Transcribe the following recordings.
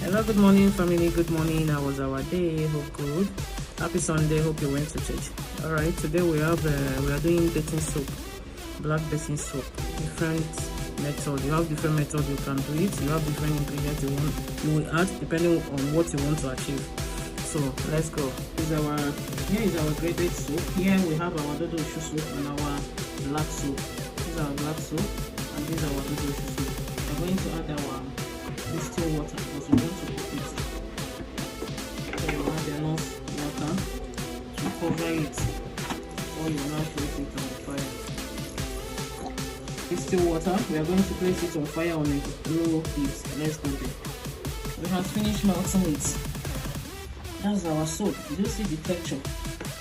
Hello, good morning, family. Good morning. How was our day? Hope good. Happy Sunday. Hope you went to church. All right. Today we are doing baking soap, black baking soap. Different method. You have different methods you can do it. You have different ingredients you will add depending on what you want to achieve. So let's go. Here is our graded soap. Here we have our dodo soap and our black soap. This is our black soap and this is our dodo soap. We're going to add our distilled water because we want to cook it. So you add enough water to cover it before you now place it on the fire. Distilled water, we are going to place it on fire on a low heat. Let's go there. We have finished melting it. That's our soap. Do you see the texture?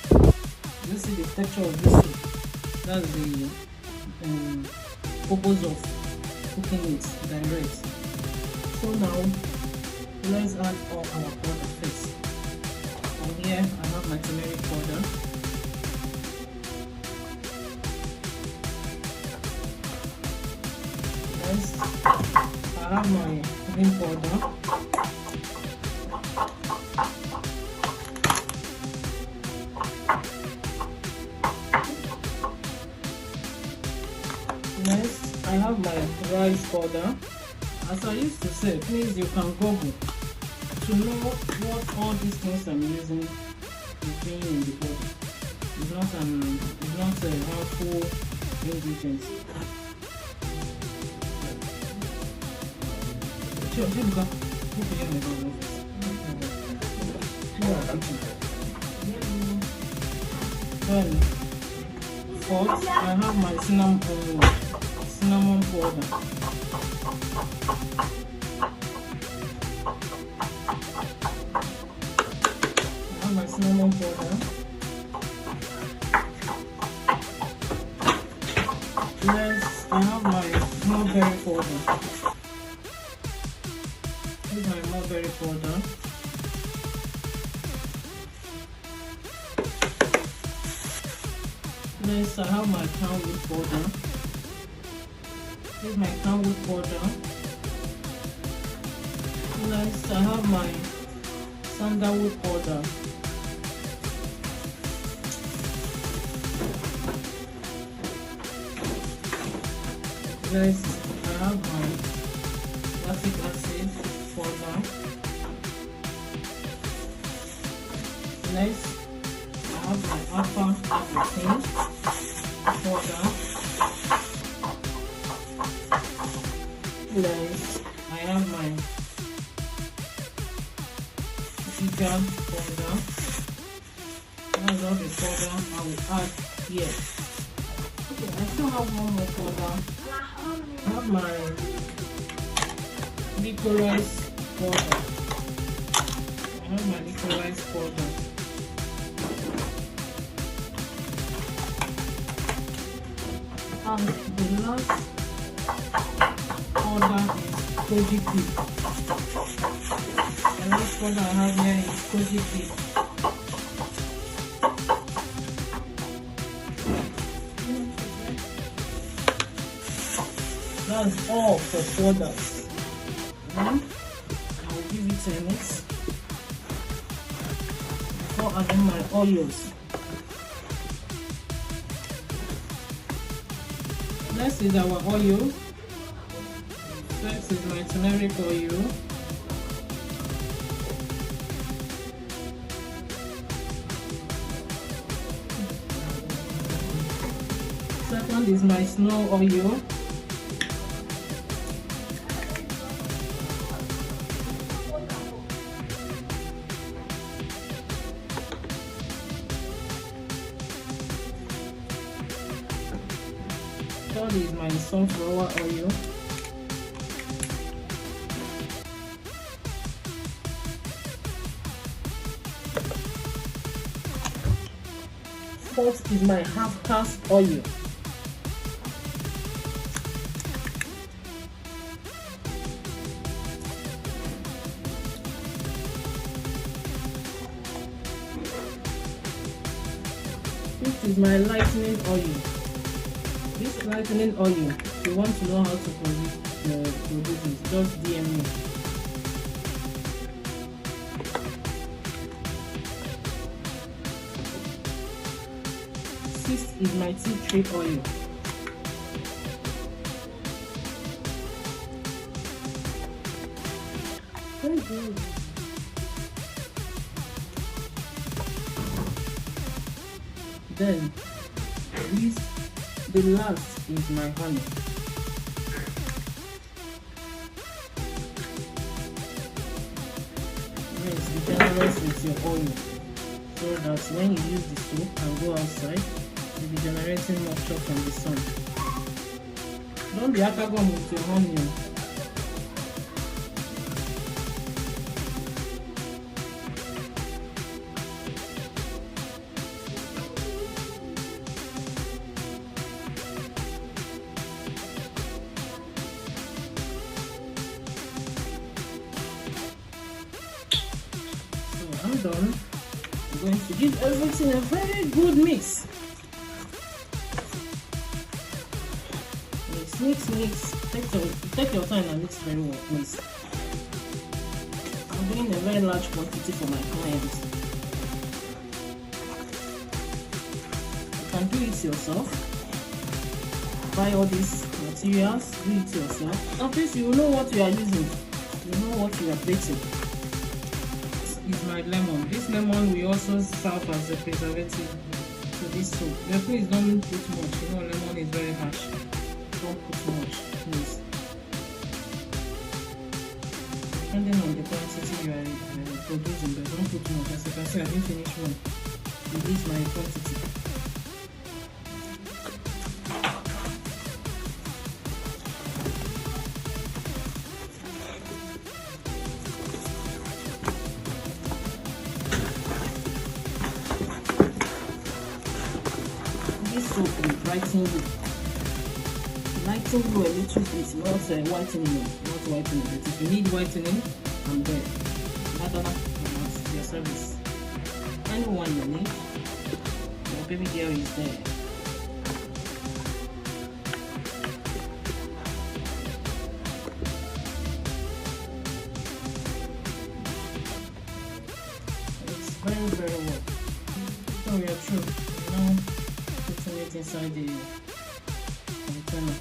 Do you see the texture of this soap? That's the purpose of cooking it direct. So now let's add all our powder first. And here I have my turmeric powder. Next I have my green powder. Next I have my rice powder. As I used to say, please you can Google to know what all these things I'm using is doing in the body. It's not a harmful ingredient. Then fourth, I have my cinnamon powder. My cinnamon powder. Next, I have my mulberry powder. This is my mulberry powder. Next, I have my canwood powder. This is my canwood powder. Next, I have my sandalwood powder. Next, I have my lactic acid powder. Next, I have my alpha-arbutin powder. Next, I have my ginger powder. That's all the powder I will add here. Okay, I still have one more powder. I have my licorice powder. And the last powder is koji pea. The last powder I have here is koji pea. That's all for powders. Then I will give it a mix before adding my oils. Next is our oil. First is my turmeric oil. Second is my snow oil. Third is my sunflower oil. Fourth is my half caste oil. Fifth is my lightning oil. This lightning oil, if you want to know how to produce it, just DM me. This is my tea tree oil. Very good. Then the last is my honey. Yes, be generous with your oil so that when you use the soap and go outside, you'll be generating moisture from the sun. Don't be akagom with your honey. I'm done. I'm going to give everything a very good mix. Mix. Take your time and mix very well, please. I'm doing a very large quantity for my clients. You can do it yourself. Buy all these materials, do it yourself. At least you will know what you are using. You know what you are plating. Is my lemon. This lemon will also serve as a preservative to this soup. But please don't put much. You know lemon is very harsh. Don't put much, please. Depending on the quantity you are producing, but don't put much. As you can see, I didn't finish one. This is my quantity. This soap will brighten you. Lighten you a little bit, not whitening you, not whitening. But if you need whitening, I'm there. Madonna, I'm your service. Anyone you need, your baby girl is there. It's very well. So we are true. Now putting it inside the container.